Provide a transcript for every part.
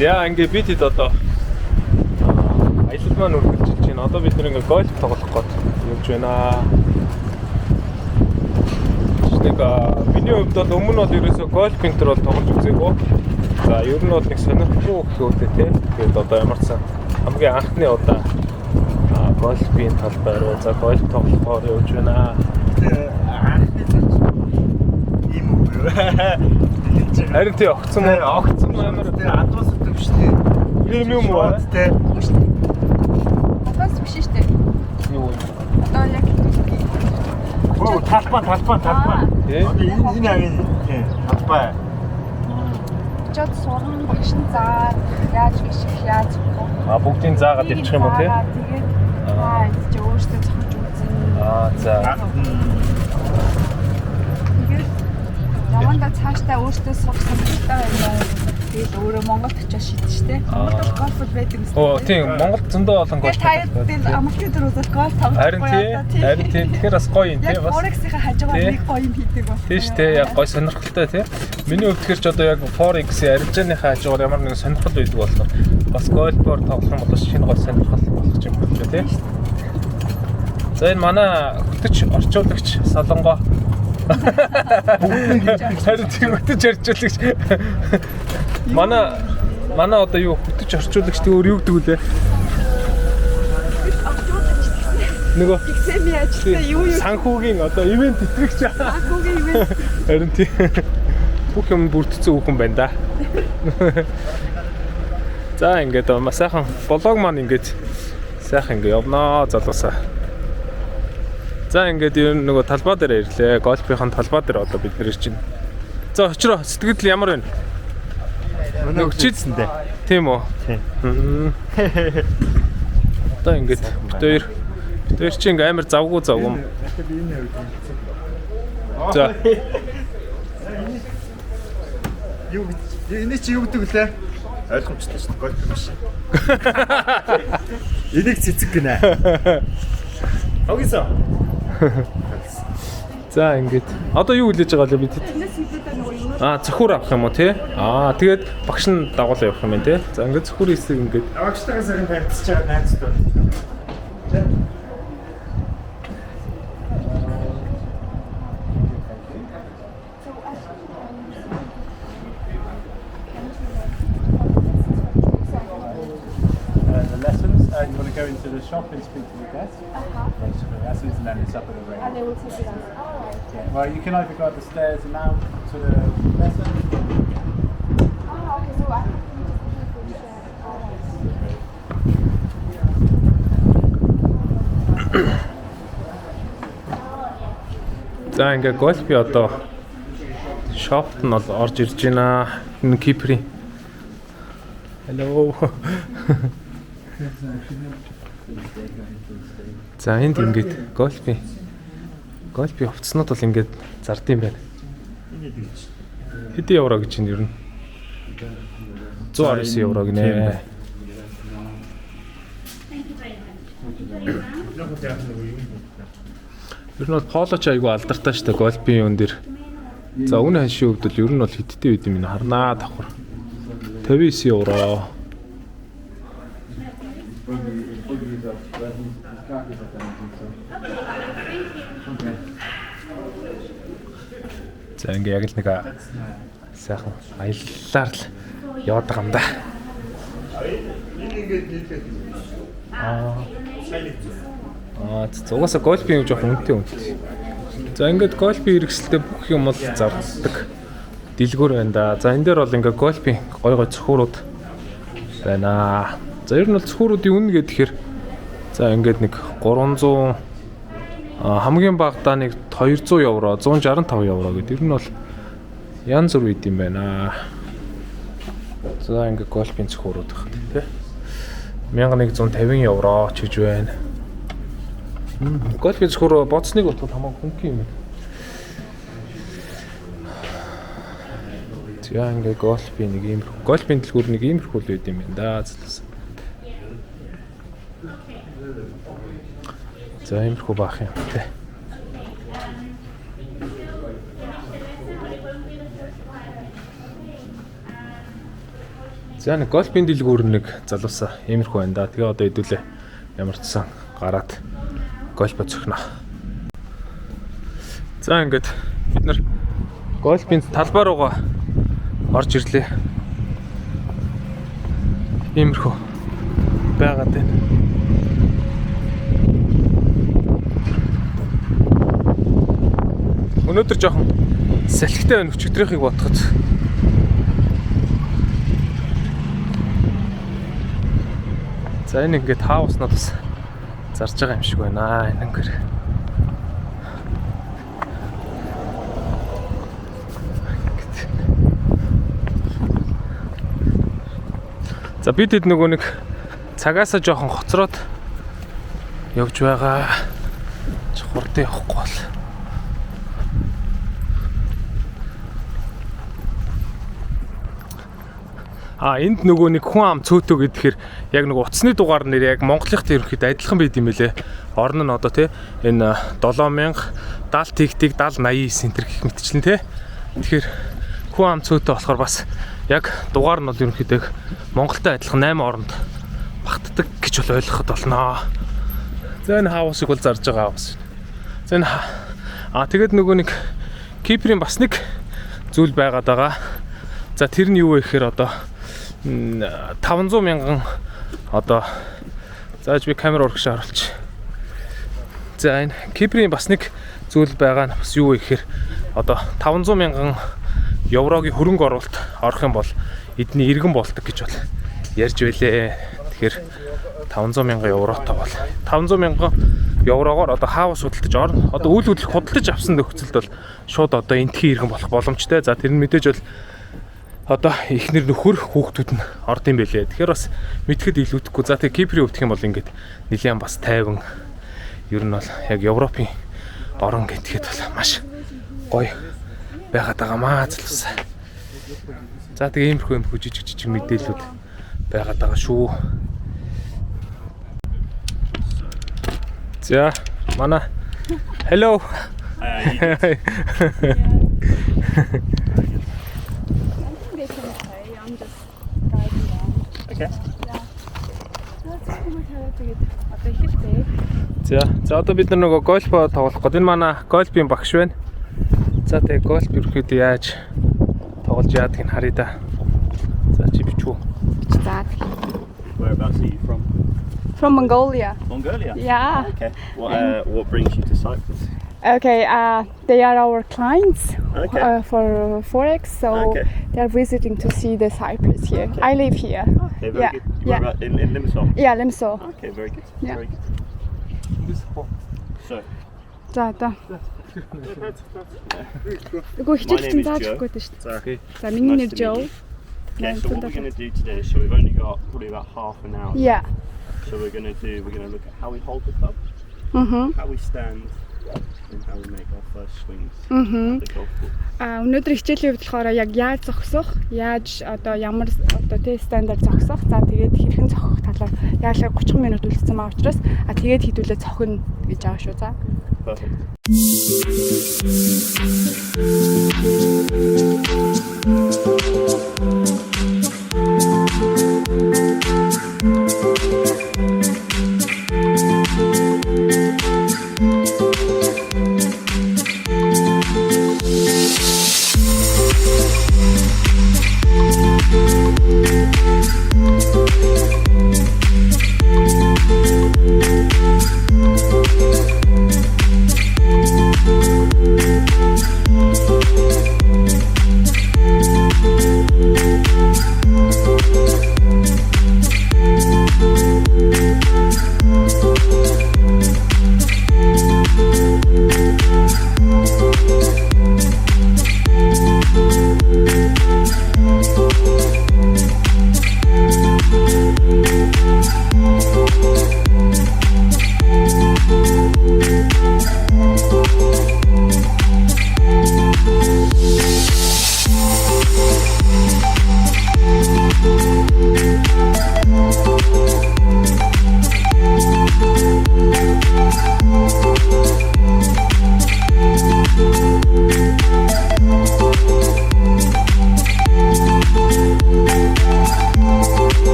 За ингээд бид хэд одоо аялал маань үргэлжилж байна. Одоо бид нэг гольф тоглох гээд явж байна. Нэг миний хувьд бол өмнө бол ерөөсөө гольф пинтер бол тоглож үзээгүй. За ер нь бол нэг сонирхолтой хөөтэй тий. Тэгээд одоо ямар ч сан хамгийн анхны удаа гольфийн талбай руу за гольф тоглохоор явж байна. Анхны ийм үү? Харин тий огцсон мó амар адуус гэдэг биш тий. Премиум уу тий. Бас биш шүү дээ. Юу вэ? Одоо яг Оо талбай. Тий. Одоо энэ хагийн тий талбай. очоод сурган багш нь заа яаж гიშих яаж гоо. Бүгдийг заагаад явчих юм уу тий? Тэгээд чи өөртөө цохож үзэн. За. Тэгээд яванда цаашдаа өөртөө сух сонирхолтой байна. Тэгээд өөрөө Монголд очиж шийдэж штэ. Монголд гольф байдаг юм. Оо тийм Монголд зөндөө олон гольф. Тэгээд амралтын дөрөвөөр гольф тоглож Харин тий. Тэгэхээр бас гоё юм тий бас. Forex-ийн хажуугаар нэг гоё юм хийдэг бас. Тийш тий яг гоё сонирхолтой тий. Миний хувьд тэгэхээр ч одоо яг Forex-ийн арилжааныхаа хажуугаар ямар нэгэн сонирхол байдаг болохоор бас гольфоор тоглох юм бол шинэ гоё сонирхол болох юм байна тий. За энэ манай хөтөч орчуулагч Солонгоо. Харин тийм хөтөч орчуулагч. Манай одоо юу хөтөч орчуулагч тий өөр юу гэдэг үлээ? Нөгөө Гисэми ажилтаа юу санхүүгийн одоо ивент итгэгч. санхүүгийн ивент. Харин тий. Бүх юм бүрдсэн хүүхэн байна да. За ингээд маш сайхан блог маань ингээд сайхан ингээд явнаа залуусаа. За ингээд ер нь нөгөө талбай дээр ирлээ. Гольфийн талбай дээр одоо бид нэр ирж байна. За очроо сэтгэл ямар байна? Нөгчилсэн дээ. Тийм үү? Тийм. Одоо ингээд тэр чинь ингээ амар завгүй. За. Юу энэ чи юу гэдэг лээ? Ойлгомжтой шүү дээ. Гольф биш. Энийг цэцэг гинэ. Огисоо. За ингээд одоо юу хүлээж байгаа лээ бид? Зөвхөр авах юм уу тий? Тэгээд багш нь дагуулсан явах юм байна тий. За ингээд зөвхөр хэсэг ингээд Авагчтайгаа сайхан танилцж байгаа найзтай. You want to go into the shop and speak to the desk? That's his name, it's up at the range. And they will take it out. All right. Yeah. Well, you can either go up the stairs and out to the lesson. Okay, so I За ингээ гольфи одоо шопт нь бол орж ирж байна. Энэ Кипри. Hello. За энд ингээд гольфи хувцснууд бол ингээд зардсан байна. Хэдэн евро гэж юм ер нь? 119 евро гинэ. Ер нь бол полоч айгу алдартай шүү дээ гольфийн юун дээр. За үнэ ханшийн хувьд бол ер нь бол хиттэй үед юм харнаа давхар. 59 евро. За ингээ яг л нэг сайхан аяллаар л яваад байгаа юм да. Угаасаа гольфийн жоох үнэтэй. За ингээд гольфийн хэрэгсэлтэй бүх юм бол зардаг дэлгүүр байна да. За энэ дээр бол ингээ гольфийн гой цөхөрүүд байна. За ер нь бол цөхөрүүдийн үнэ гэхээр за ингээд нэг 300 хамгийн багадаа нэг 200 евро, 165 евро гэдэг. Ер нь бол янз бүр үт юм байна. За ингээд гольфийн цөхөрүүд байна тий. 1150 евро ч гэж байна. Гольфийн цөхөр боцныг бол хамаагүй хөнгөн юм. За ингээд гольфийн нэг ийм гольфийн дэлгүүр нэг иймэрхүү л үт юм байна да. За иймэрхүү баах юм тий. За нэг гольфийн дэлгүүр нэг залуусаа иймэрхүү байна да. Тэгээ одоо хэдүүлээ ямар ч сан гараад гольфо зөхнө. За ингээд бид нар гольфийн талбай руугаа орж ирлээ. Иймэрхүү байгаад байна. Өнөөдөр жоохон салхитай байна өчигдрийнхийг бодоход. За энэ ингээд хауснууд бас зарж байгаа юм шиг байна. Энэ ингээд. За бид хэд нөгөө нэг цагаасаа жоохон хоцроод явж байгаа. Хурдан явахгүй бол. Энд нөгөө нэг хүн ам цөөтөө гэхээр яг нэг утасны дугаар нэр яг Монголынхтай ерөнхийдөө адилхан байд юм байлээ. Орн нь одоо тий энэ 7000 70 тэгтиг 70 89 энэ гэх мэтчлэн тий. Тэгэхээр хүн ам цөөтөө болохоор бас яг дугаар нь бол ерөнхийдөө Монголтой адилхан 8 оронд багтдаг гэж бол ойлгоход болно. За энэ хаусыг бол зарж байгаа хаус. За энэ тэгээд нөгөө нэг Киприйн бас нэг зүйл байгаад байгаа. За тэр нь юу вэ гэхээр одоо 500,000 одоо зааж би камер урагш харуулчих. За энэ Киприйн бас нэг зүйл байгаа нь бас юу вэ гэхээр одоо 500,000 еврогийн хөрөнгө оруулалт орох юм бол эдний иргэн болдог гэж бол ярьж байлээ. Тэгэхээр 500,000 евротой бол 500,000 еврогоор одоо хаус худалдаж орно. Одоо үйл хөдлөх худалдаж авсан нөхцөлд бол шууд одоо энтхийн иргэн болох боломжтой. За тэр нь мэдээж бол одоо ихнэр нөхөр хүүхдүүд нь орд юм байлээ. Тэгэхээр бас мэдхэд илүүдэхгүй. За тэгээ Киприйн өвдөх юм бол ингээд нэлээд бас тайван. Ер нь бол яг Европын орон гэдгээд бол маш гоё байгаад байгаамаа залуусаа. За тэгээ иймэрхүү жижиг мэдээлүүд байгаад байгаа шүү. За манай hello. За одоо бид нар нөгөө гольфо тоглох гээд энэ манай гольфийн багш байна. За тэгээ гольф ерөөхдөө яаж тоглож яадгийг харъя да. За чи бичүү. За. Whereabouts are you from? From Mongolia. Mongolia? Yeah. Okay. What brings you to Cyprus? Okay, they are our clients Okay. for Forex, so Okay. they are visiting to see the Cyprus here. Okay. I live here. Okay, very Yeah, good. yeah. Whereabouts in Limassol? Yeah, Limso. Okay, very good. Yeah. Very good. So, За одоо. Үгүй My хичээл name чинь is заажгүй Joe. дээ шүү so, дээ. За миний Nice нэр to Joe. meet okay, so what we're going to do today, so we've only got probably about half an hour. Yeah. So we're going to look at how we hold the club, how we stand, and how we make our first swings. The golf ball. Өнөөдөр хичээлийн хувьд болохоор яг яаж зогсох, яаж одоо ямар одоо тий стандарт зогсох, за тэгээд хэрхэн зогсох талаар яалаа 30 минут үлдсэн маа учраас тэгээд хідүүлээ зохино гэж байгаа шүү. За. Perfect.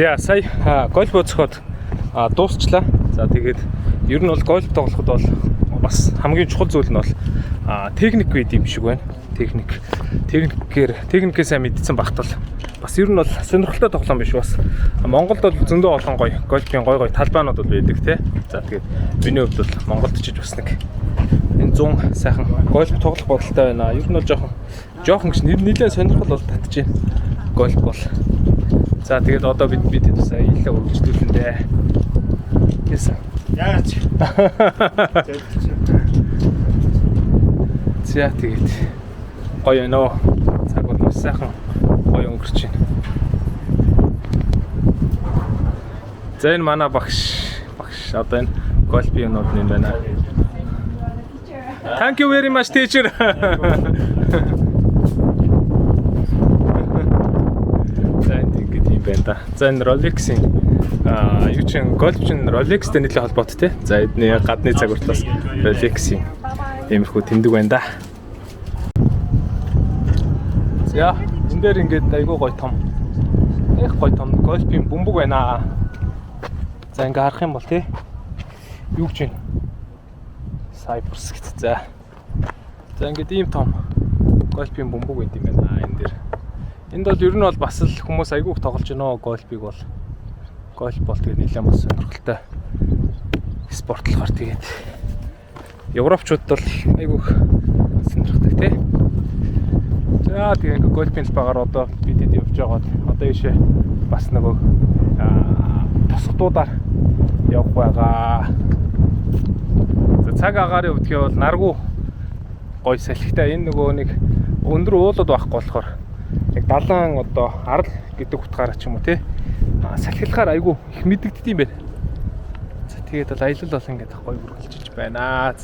За сая гольф бөцөхөд дуусчлаа. За тэгээд ер нь бол гольф тоглоход бол бас хамгийн чухал зүйл нь бол техник гэдэг юм шиг байна. Техникээр сайн мэдсэн багтал бас ер нь бол сонирхолтой тоглоом биш бас. Монголд бол зөндөө олон гоё гольфийн гоё талбайнууд бол байдаг тий. За тэгээд миний хувьд бол Монголд ч бас нэг энэ 100 сайхан гольф тоглох бодолтой байна. Ер нь бол жоохон гэж нэлээд сонирхол бол татж байна. Гольф бол. За тэгээд одоо бид сая илээ үргэлжлүүлэндээ. Яасан. Яач. За тэгээд гоё нөө цаг бол маш сайхан гоё өнгөрч байна. За энэ манай багш одоо энэ гольфийн юмнууд юм байна. Thank you very much teacher. За ингэ тийм байна да. За энэ Rolex-ийн юу ч гольф чин Rolex-тэй нэлээд холбоотой тий. За эдний гадны цаг хүртэл бас Rolex-ийн иймэрхүү тэмдэг байна да. За энэ дээр ингээд айгүй гоё том. Их гоё том гольфийн бөмбөг байна. За ингээ харах юм бол тий. Юу гэж вэ? Cyprus гэдэг. За ингээд ийм том гольфийн бөмбөг байт юм байна энэ дээр. Энд бол ер нь бол бас л хүмүүс айгүйх тоглож байна. Гольфийг бол гольф бол тэгээд нэлээд бас сонирхолтой спорт болохоор тэгээд европчууд бол айгүйх сонирхдаг тий. За тэгээд ингээ гольфийн талбайгаар одоо бидэд явж байгаад одоо ийшээ бас нөгөө тосгодуудаар явах байгаа. За цаг агаарын үдгээ бол наргу гой салхитай энэ нөгөө нэг өндөр уулууд байхгүй болохоор яг далайн одоо арал гэдэг утгаараа ч юм уу тий салхилахаар айгүй их мэдэгддэм байх. За тэгээд бол аялал бол ингээд гой үргэлжилж байна.